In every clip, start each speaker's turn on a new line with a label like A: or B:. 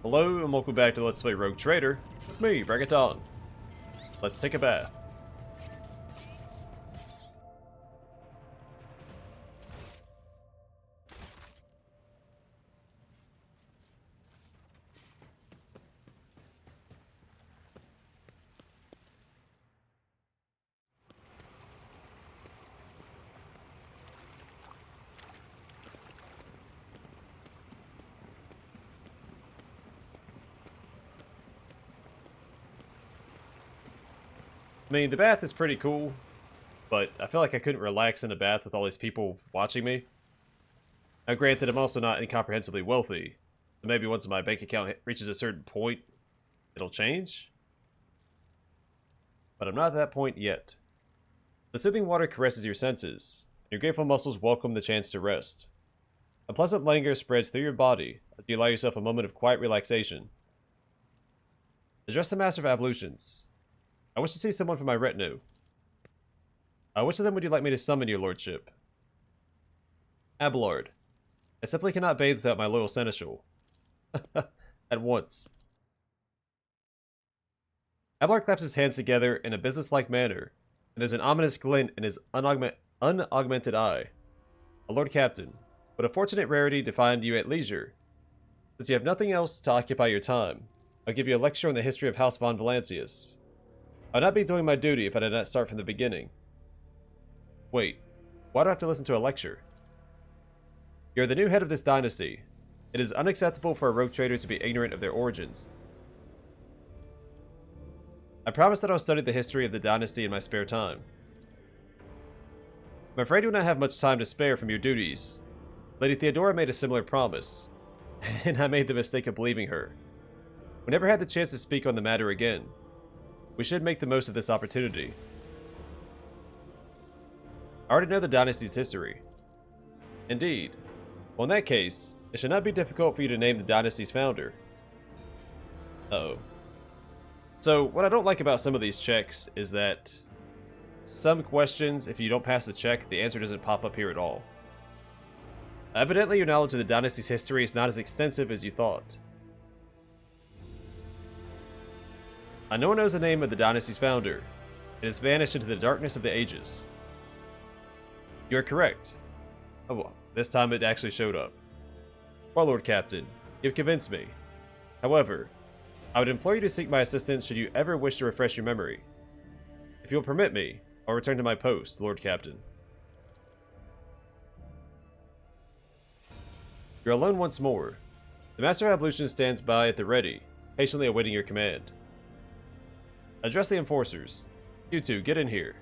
A: Hello and welcome back to Let's Play Rogue Trader. With me, Bring It On. Let's take a bath. I mean, the bath is pretty cool, but I feel like I couldn't relax in a bath with all these people watching me. Now granted, I'm also not incomprehensibly wealthy, so maybe once my bank account reaches a certain point, it'll change? But I'm not at that point yet. The soothing water caresses your senses, and your grateful muscles welcome the chance to rest. A pleasant languor spreads through your body as you allow yourself a moment of quiet relaxation. Address the Master of Ablutions. I wish to see someone from my retinue. Which of them would you like me to summon, your lordship? Abelard. I simply cannot bathe without my loyal seneschal. At once. Abelard claps his hands together in a businesslike manner, and there's an ominous glint in his unaugmented eye. Lord Captain, what a fortunate rarity to find you at leisure. Since you have nothing else to occupy your time, I'll give you a lecture on the history of House von Valancius. I'd not be doing my duty if I did not start from the beginning. Wait, why do I have to listen to a lecture? You're the new head of this dynasty. It is unacceptable for a rogue trader to be ignorant of their origins. I promise that I'll study the history of the dynasty in my spare time. I'm afraid you will not have much time to spare from your duties. Lady Theodora made a similar promise, and I made the mistake of believing her. We never had the chance to speak on the matter again. We should make the most of this opportunity. I already know the dynasty's history. Indeed. Well, in that case, it should not be difficult for you to name the dynasty's founder. Uh-oh. So, what I don't like about some of these checks is that some questions, if you don't pass the check, the answer doesn't pop up here at all. Evidently, your knowledge of the dynasty's history is not as extensive as you thought. No one knows the name of the dynasty's founder. It has vanished into the darkness of the ages. You are correct. Oh, well, this time it actually showed up. Well, Lord Captain, you've convinced me. However, I would implore you to seek my assistance should you ever wish to refresh your memory. If you will permit me, I'll return to my post, Lord Captain. You're alone once more. The Master of Ablution stands by at the ready, patiently awaiting your command. Address the enforcers. You two, get in here.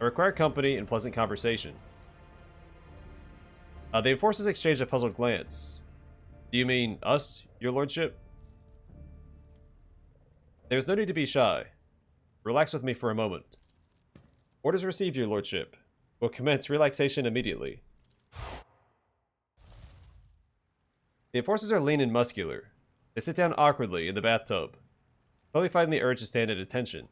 A: I require company and pleasant conversation. The enforcers exchange a puzzled glance. Do you mean us, your lordship? There is no need to be shy. Relax with me for a moment. Orders received, your lordship. We'll commence relaxation immediately. The enforcers are lean and muscular. They sit down awkwardly in the bathtub, slowly fighting the urge to stand at attention.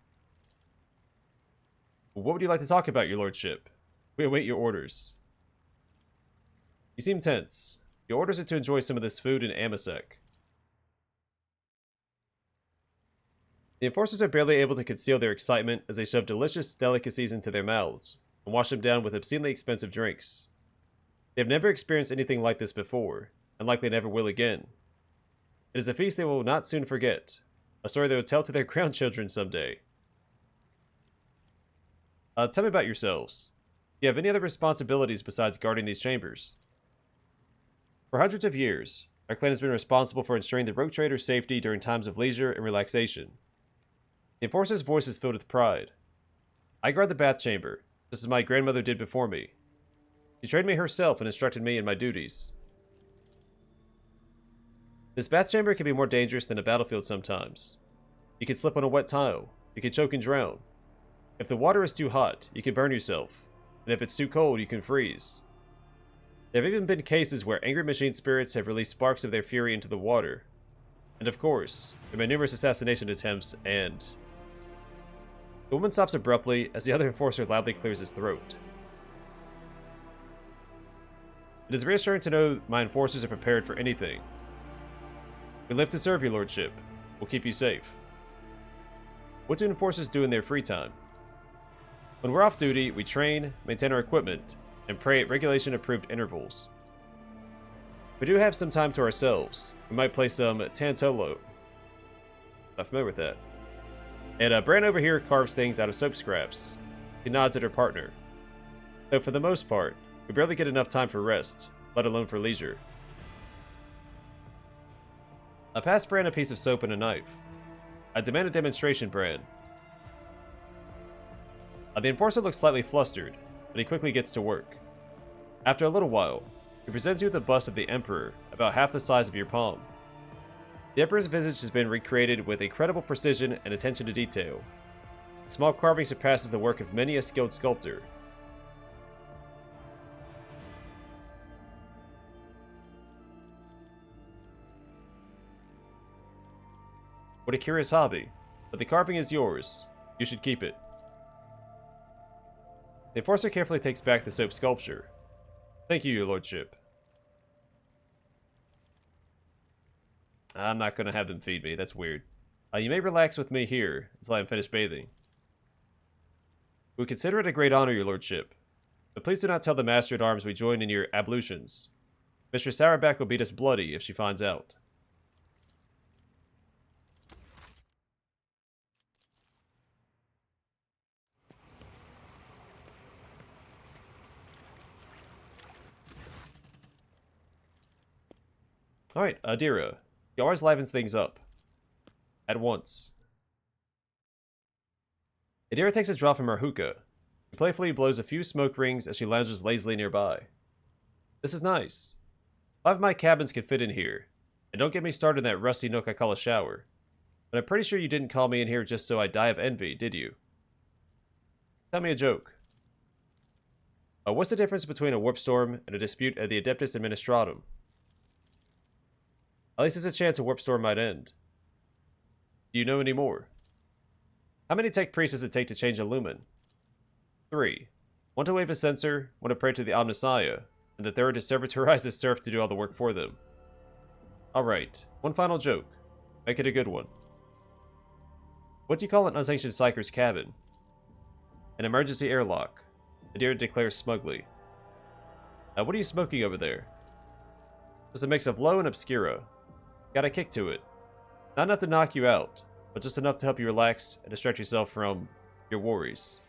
A: What would you like to talk about, your lordship? We await your orders. You seem tense. Your orders are to enjoy some of this food in Amasek. The enforcers are barely able to conceal their excitement as they shove delicious delicacies into their mouths and wash them down with obscenely expensive drinks. They have never experienced anything like this before, and likely never will again. It is a feast they will not soon forget, a story they will tell to their grandchildren someday. Tell me about yourselves. Do you have any other responsibilities besides guarding these chambers? For hundreds of years, our clan has been responsible for ensuring the rogue trader's safety during times of leisure and relaxation. The enforcer's voice is filled with pride. I guard the bath chamber, just as my grandmother did before me. She trained me herself and instructed me in my duties. This bath chamber can be more dangerous than a battlefield sometimes. You can slip on a wet tile, you can choke and drown. If the water is too hot, you can burn yourself, and if it's too cold, you can freeze. There have even been cases where angry machine spirits have released sparks of their fury into the water. And of course, there have been numerous assassination attempts, and... The woman stops abruptly as the other enforcer loudly clears his throat. It is reassuring to know my enforcers are prepared for anything. We live to serve your lordship. We'll keep you safe. What do enforcers do in their free time? When we're off duty, we train, maintain our equipment, and pray at regulation-approved intervals. If we do have some time to ourselves, we might play some Tantolo. Not familiar with that. And Bran over here carves things out of soap scraps. He nods at her partner. Though for the most part, we barely get enough time for rest, let alone for leisure. I pass Bran a piece of soap and a knife. I demand a demonstration, Bran. The enforcer looks slightly flustered, but he quickly gets to work. After a little while, he presents you with a bust of the Emperor, about half the size of your palm. The Emperor's visage has been recreated with incredible precision and attention to detail. The small carving surpasses the work of many a skilled sculptor. What a curious hobby, but the carving is yours. You should keep it. The enforcer carefully takes back the soap sculpture. Thank you, your lordship. I'm not going to have them feed me, that's weird. You may relax with me here until I am finished bathing. We would consider it a great honor, your lordship, but please do not tell the Master-at-Arms we join in your ablutions. Mistress Sauerback will beat us bloody if she finds out. Alright, Adira. He always livens things up. At once. Adira takes a draw from her hookah. She playfully blows a few smoke rings as she lounges lazily nearby. This is nice. 5 of my cabins can fit in here. And don't get me started in that rusty nook I call a shower. But I'm pretty sure you didn't call me in here just so I die of envy, did you? Tell me a joke. What's the difference between a warp storm and a dispute at the Adeptus Administratum? At least there's a chance a warp storm might end. Do you know any more? How many tech priests does it take to change a lumen? 3. 1 to wave a censer, 1 to pray to the Omnissiah, and the 3rd to servitorize the serf to do all the work for them. Alright, one final joke. Make it a good one. What do you call an unsanctioned psyker's cabin? An emergency airlock. Adira declares smugly. What are you smoking over there? Just a mix of low and obscura. Got a kick to it. Not enough to knock you out, but just enough to help you relax and distract yourself from your worries.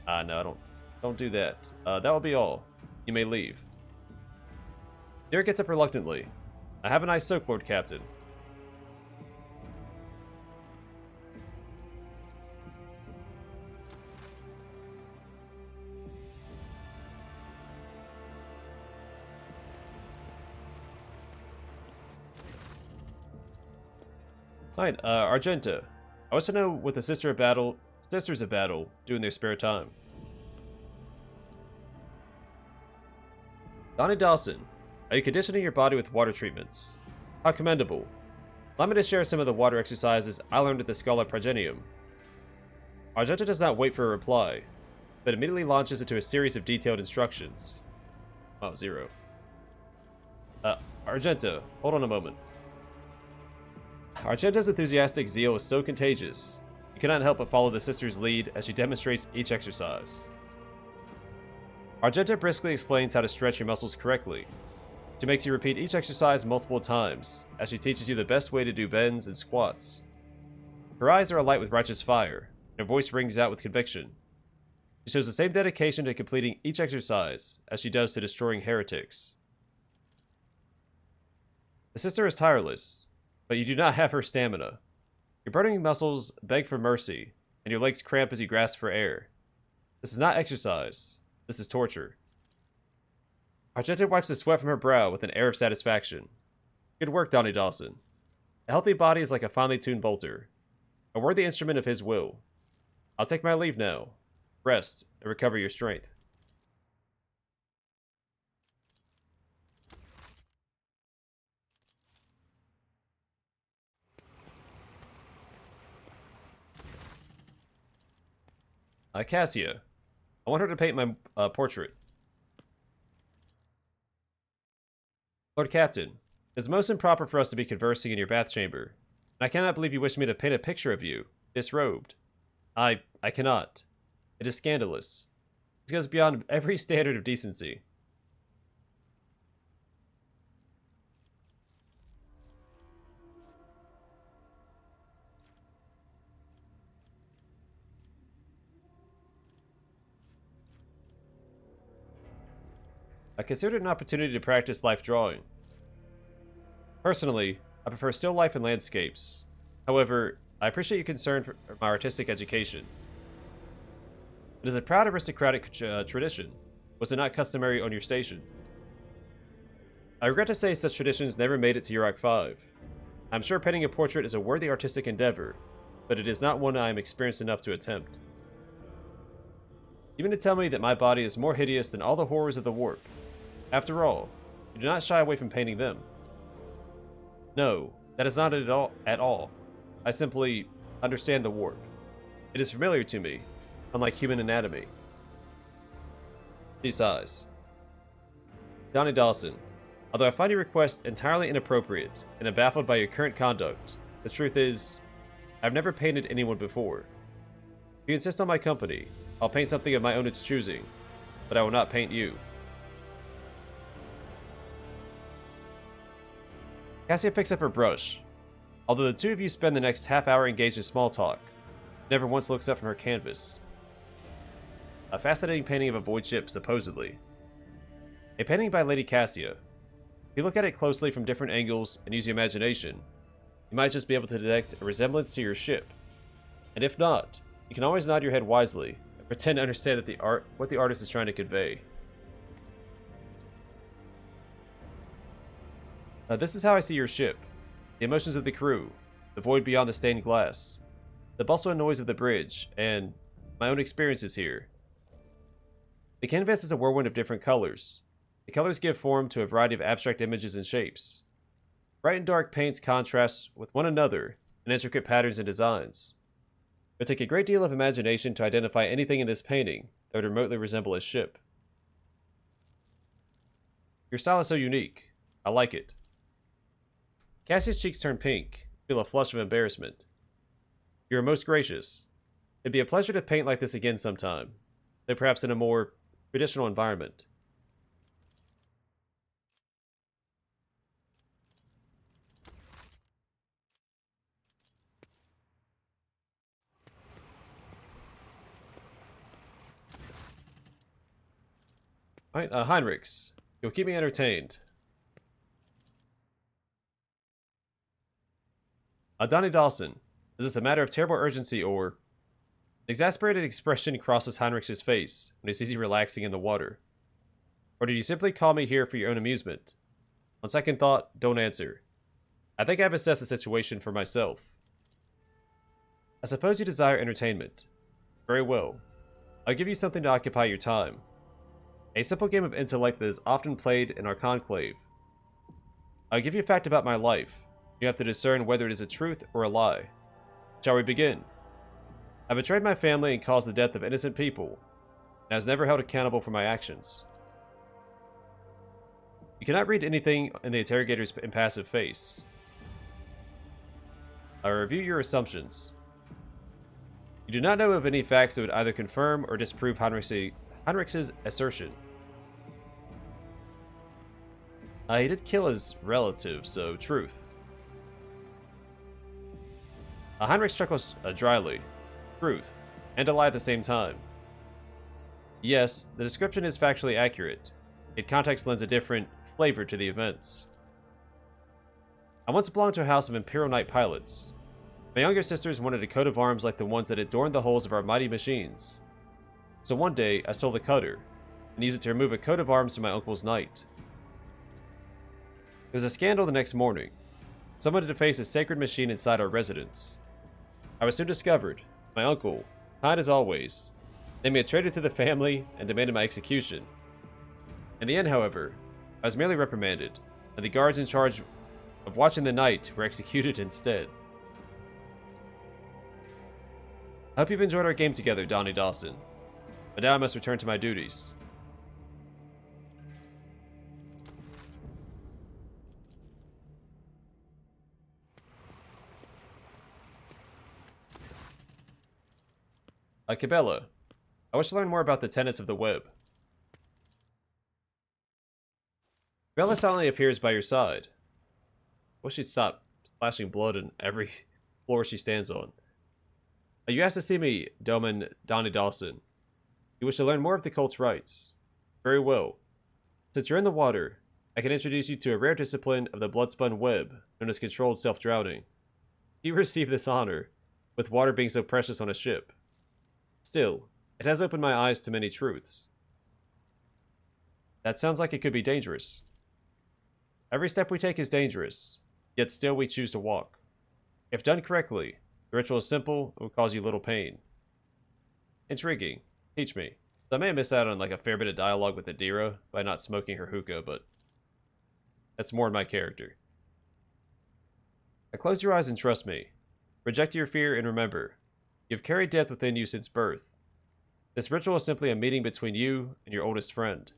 A: No, don't do that. That will be all. You may leave. Derek gets up reluctantly. Have a nice soak, Lord Captain. Alright, Argenta. I want to know what the Sisters of Battle do in their spare time. Donnie Dawson, are you conditioning your body with water treatments? How commendable. Allow me to share some of the water exercises I learned at the Scala Progenium. Argenta does not wait for a reply, but immediately launches into a series of detailed instructions. Oh, 0. Argenta, hold on a moment. Argenta's enthusiastic zeal is so contagious, you cannot help but follow the sister's lead as she demonstrates each exercise. Argenta briskly explains how to stretch your muscles correctly. She makes you repeat each exercise multiple times, as she teaches you the best way to do bends and squats. Her eyes are alight with righteous fire, and her voice rings out with conviction. She shows the same dedication to completing each exercise as she does to destroying heretics. The sister is tireless, but you do not have her stamina. Your burning muscles beg for mercy, and your legs cramp as you grasp for air. This is not exercise. This is torture. Argenta wipes the sweat from her brow with an air of satisfaction. Good work, Donnie Dawson. A healthy body is like a finely tuned bolter, a worthy instrument of his will. I'll take my leave now. Rest and recover your strength. Cassia. I want her to paint my portrait. Lord Captain, It's most improper for us to be conversing in your bath chamber. And I cannot believe you wish me to paint a picture of you, disrobed. I cannot. It is scandalous. It goes beyond every standard of decency. I considered it an opportunity to practice life drawing. Personally, I prefer still life and landscapes. However, I appreciate your concern for my artistic education. It is a proud aristocratic tradition. Was it not customary on your station? I regret to say such traditions never made it to Urok 5. I'm sure painting a portrait is a worthy artistic endeavor, but it is not one I am experienced enough to attempt. Even to tell me that my body is more hideous than all the horrors of the warp. After all, you do not shy away from painting them. No, that is not it at all. I simply understand the warp. It is familiar to me, unlike human anatomy. She sighs. Donnie Dawson, although I find your request entirely inappropriate and am baffled by your current conduct, the truth is, I've never painted anyone before. If you insist on my company, I'll paint something of my own choosing, but I will not paint you. Cassia picks up her brush. Although the two of you spend the next half hour engaged in small talk, never once looks up from her canvas. A fascinating painting of a void ship, supposedly. A painting by Lady Cassia. If you look at it closely from different angles and use your imagination, you might just be able to detect a resemblance to your ship. And if not, you can always nod your head wisely and pretend to understand that what the artist is trying to convey. This is how I see your ship. The emotions of the crew, the void beyond the stained glass, the bustle and noise of the bridge, and my own experiences here. The canvas is a whirlwind of different colors. The colors give form to a variety of abstract images and shapes. Bright and dark paints contrast with one another in intricate patterns and designs. It would take a great deal of imagination to identify anything in this painting that would remotely resemble a ship. Your style is so unique. I like it. Cassia's cheeks turn pink, feel a flush of embarrassment. You are most gracious. It'd be a pleasure to paint like this again sometime, though perhaps in a more traditional environment. Alright, Hinrix, you'll keep me entertained. Donnie Dawson, is this a matter of terrible urgency or... An exasperated expression crosses Heinrich's face when he sees you relaxing in the water. Or did you simply call me here for your own amusement? On second thought, don't answer. I think I've assessed the situation for myself. I suppose you desire entertainment. Very well. I'll give you something to occupy your time. A simple game of intellect that is often played in our conclave. I'll give you a fact about my life. You have to discern whether it is a truth or a lie. Shall we begin? I betrayed my family and caused the death of innocent people, and I was never held accountable for my actions. You cannot read anything in the interrogator's impassive face. I review your assumptions. You do not know of any facts that would either confirm or disprove Heinrich's assertion. He did kill his relative, so truth. Heinrich chuckles dryly. Truth, and a lie at the same time. Yes, the description is factually accurate. Yet context lends a different flavor to the events. I once belonged to a house of Imperial Knight pilots. My younger sisters wanted a coat of arms like the ones that adorned the hulls of our mighty machines. So one day, I stole the cutter, and used it to remove a coat of arms from my uncle's knight. There was a scandal the next morning. Someone had defaced a sacred machine inside our residence. I was soon discovered. My uncle, kind as always, named me a traitor to the family and demanded my execution. In the end, however, I was merely reprimanded, and the guards in charge of watching the night were executed instead. I hope you've enjoyed our game together, Donnie Dawson, but now I must return to my duties. Cabela, I wish to learn more about the tenets of the web. Cabela silently appears by your side. I wish she'd stop splashing blood in every floor she stands on. You asked to see me, Doman Donnie Dawson. You wish to learn more of the cult's rites. Very well. Since you're in the water, I can introduce you to a rare discipline of the bloodspun web, known as controlled self-drowning. You receive this honor, with water being so precious on a ship. Still, it has opened my eyes to many truths. That sounds like it could be dangerous. Every step we take is dangerous, yet still we choose to walk. If done correctly, the ritual is simple and will cause you little pain. Intriguing. Teach me. So I may have missed out on like a fair bit of dialogue with Adira by not smoking her hookah, but that's more in my character. Now close your eyes and trust me. Reject your fear and remember, you've carried death within you since birth. This ritual is simply a meeting between you and your oldest friend.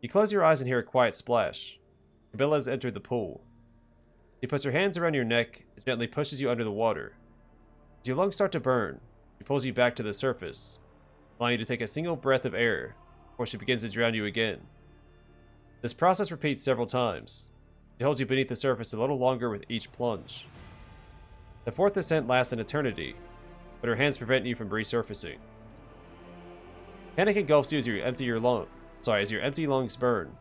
A: You close your eyes and hear a quiet splash. Cabela has entered the pool. She puts her hands around your neck and gently pushes you under the water. As your lungs start to burn, she pulls you back to the surface, allowing you to take a single breath of air before she begins to drown you again. This process repeats several times. She holds you beneath the surface a little longer with each plunge. The fourth descent lasts an eternity, but her hands prevent you from resurfacing. Panic engulfs you as you empty your as your empty lungs burn.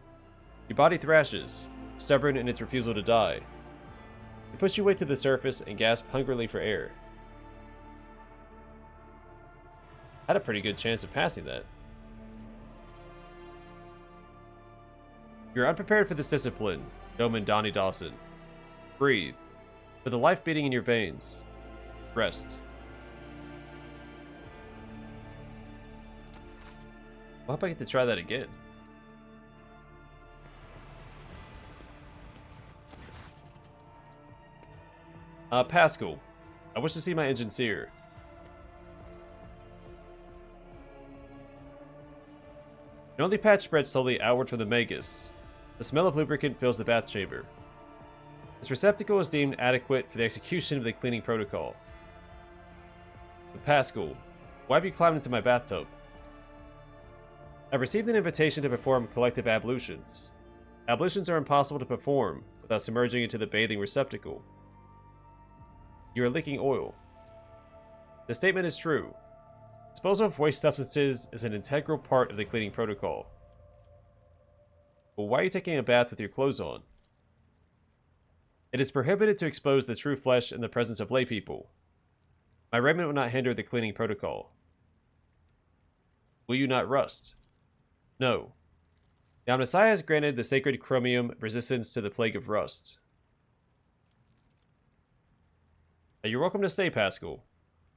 A: Your body thrashes, stubborn in its refusal to die. They push you away to the surface and gasp hungrily for air. I had a pretty good chance of passing that. You're unprepared for this discipline, Doman Donnie Dawson. Breathe. For the life beating in your veins. Rest. I hope I get to try that again. Pascal. I wish to see my engine seer. An only patch spreads slowly outward from the Magus. The smell of lubricant fills the bath chamber. This receptacle is deemed adequate for the execution of the cleaning protocol. But Pascal, why have you climbed into my bathtub? I've received an invitation to perform collective ablutions. Ablutions are impossible to perform without submerging into the bathing receptacle. You are leaking oil. The statement is true. Disposal of waste substances is an integral part of the cleaning protocol. But why are you taking a bath with your clothes on? It is prohibited to expose the true flesh in the presence of laypeople. My raiment will not hinder the cleaning protocol. Will you not rust? No. The Omnissiah has granted the sacred chromium resistance to the plague of rust. Now you're welcome to stay, Pascal.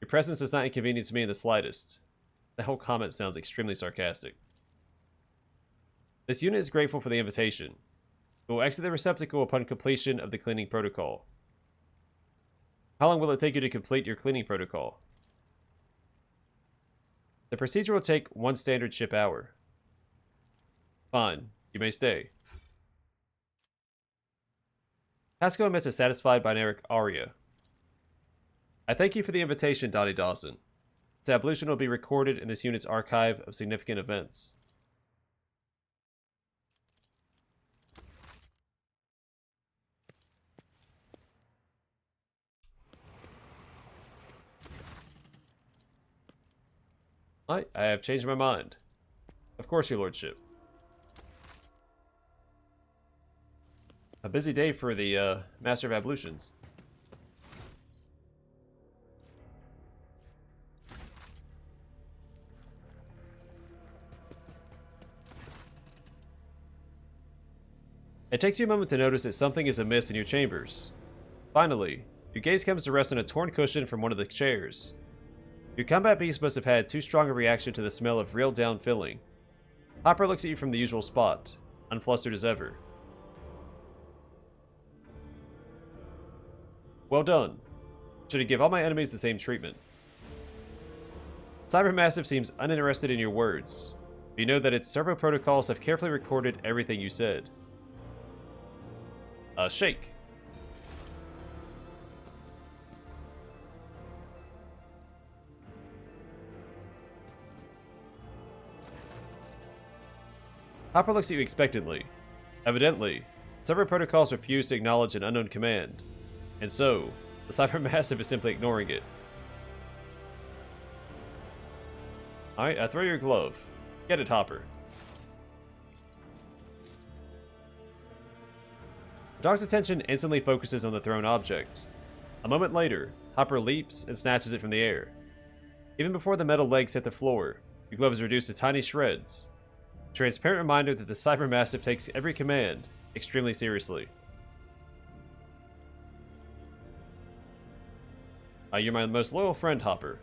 A: Your presence does not inconvenience me in the slightest. The whole comment sounds extremely sarcastic. This unit is grateful for the invitation. It will exit the receptacle upon completion of the cleaning protocol. How long will it take you to complete your cleaning protocol? The procedure will take 1 standard ship hour. Fine, you may stay. Pascal emits a satisfied binaric aria. I thank you for the invitation, Donnie Dawson. This ablution will be recorded in this unit's archive of significant events. I have changed my mind. Of course, your lordship. A busy day for the Master of Ablutions. It takes you a moment to notice that something is amiss in your chambers. Finally, your gaze comes to rest on a torn cushion from one of the chairs. Your combat beast must have had too strong a reaction to the smell of real down filling. Hopper looks at you from the usual spot, unflustered as ever. Well done. Should I give all my enemies the same treatment? Cybermassive seems uninterested in your words. But you know that its servo protocols have carefully recorded everything you said. Shake. Hopper looks at you expectantly. Evidently, several protocols refuse to acknowledge an unknown command, and so, the Cybermassive is simply ignoring it. Alright, I throw your glove. Get it, Hopper. The dog's attention instantly focuses on the thrown object. A moment later, Hopper leaps and snatches it from the air. Even before the metal legs hit the floor, your glove is reduced to tiny shreds. A transparent reminder that the Cybermassive takes every command extremely seriously. You're my most loyal friend, Hopper.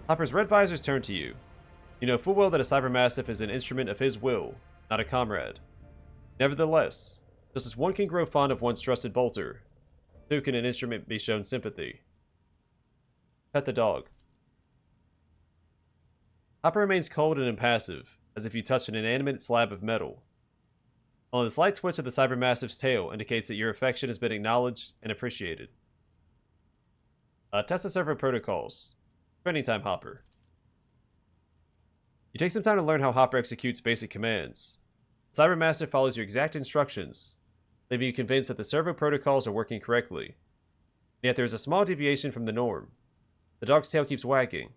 A: Hopper's red visors turn to you. You know full well that a Cybermassive is an instrument of his will, not a comrade. Nevertheless, just as one can grow fond of one's trusted bolter, so can an instrument be shown sympathy. Pet the dog. Hopper remains cold and impassive, as if you touched an inanimate slab of metal. Only the slight twitch of the Cybermassive's tail indicates that your affection has been acknowledged and appreciated. Test the server protocols. Training time, Hopper. You take some time to learn how Hopper executes basic commands. The Cybermassive follows your exact instructions, leaving you convinced that the servo protocols are working correctly. Yet there is a small deviation from the norm. The dog's tail keeps wagging,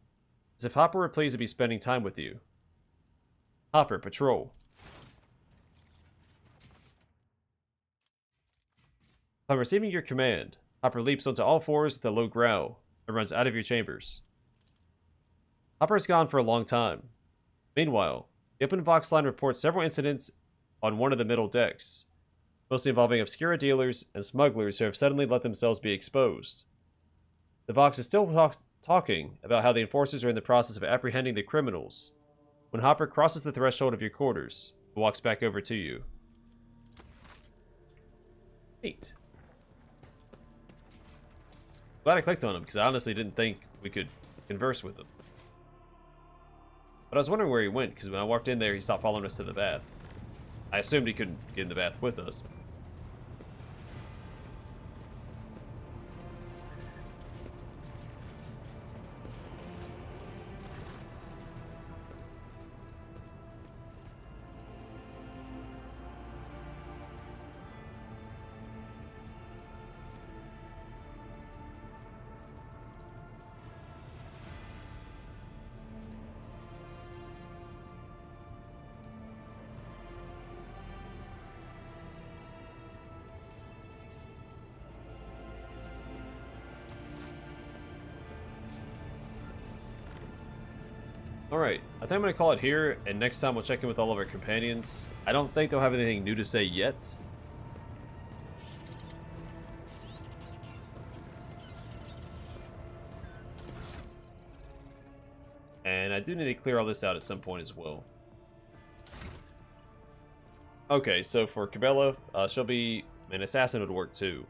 A: as if Hopper were pleased to be spending time with you. Hopper, patrol. Upon receiving your command, Hopper leaps onto all fours with a low growl and runs out of your chambers. Hopper is gone for a long time. Meanwhile, the open Vox line reports several incidents on one of the middle decks, mostly involving obscura dealers and smugglers who have suddenly let themselves be exposed. The Vox is still talking about how the enforcers are in the process of apprehending the criminals, when Hopper crosses the threshold of your quarters and walks back over to you. Neat. Glad I clicked on him, because I honestly didn't think we could converse with him. But I was wondering where he went, because when I walked in there, he stopped following us to the bath. I assumed he couldn't get in the bath with us. Alright, I think I'm going to call it here, and next time we'll check in with all of our companions. I don't think they'll have anything new to say yet. And I do need to clear all this out at some point as well. Okay, so for Cabela, she'll be... an assassin would work too.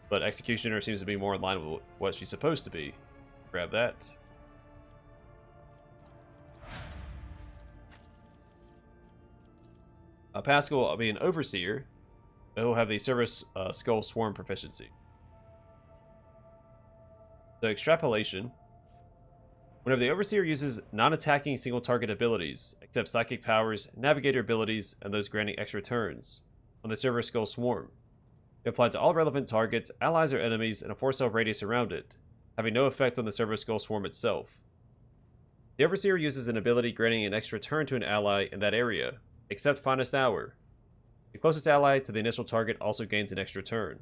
A: But Executioner seems to be more in line with what she's supposed to be. Grab that. Pascal will be an Overseer, but he'll have the Service Skull Swarm proficiency. So Extrapolation. Whenever the Overseer uses non-attacking single-target abilities, except Psychic Powers, Navigator abilities, and those granting extra turns, on the Service Skull Swarm, it applies to all relevant targets, allies or enemies, in a 4-cell radius around it, having no effect on the Service Skull Swarm itself. The Overseer uses an ability granting an extra turn to an ally in that area, except Finest Hour. The closest ally to the initial target also gains an extra turn.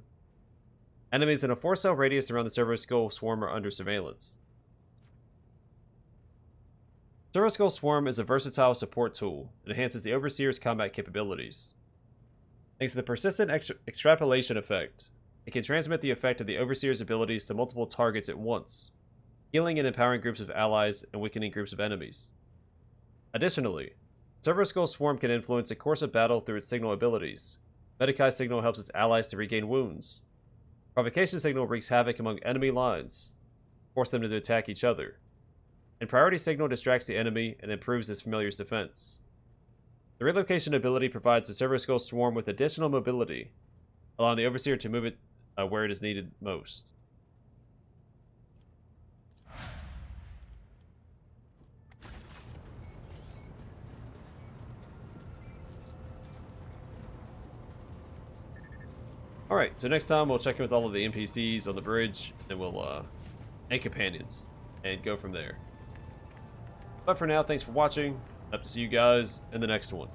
A: Enemies in a 4-cell radius around the Servo Skull Swarm are under surveillance. Servo Skull Swarm is a versatile support tool that enhances the Overseer's combat capabilities. Thanks to the persistent extrapolation effect, it can transmit the effect of the Overseer's abilities to multiple targets at once, healing and empowering groups of allies and weakening groups of enemies. Additionally, Servo Skull Swarm can influence the course of battle through its signal abilities. Medikai Signal helps its allies to regain wounds. Provocation Signal wreaks havoc among enemy lines, force them to attack each other. And Priority Signal distracts the enemy and improves his familiar's defense. The Relocation ability provides the Servo Skull Swarm with additional mobility, allowing the Overseer to move it where it is needed most. Alright, so next time we'll check in with all of the NPCs on the bridge, and we'll, and companions, and go from there. But for now, thanks for watching. Hope to see you guys in the next one.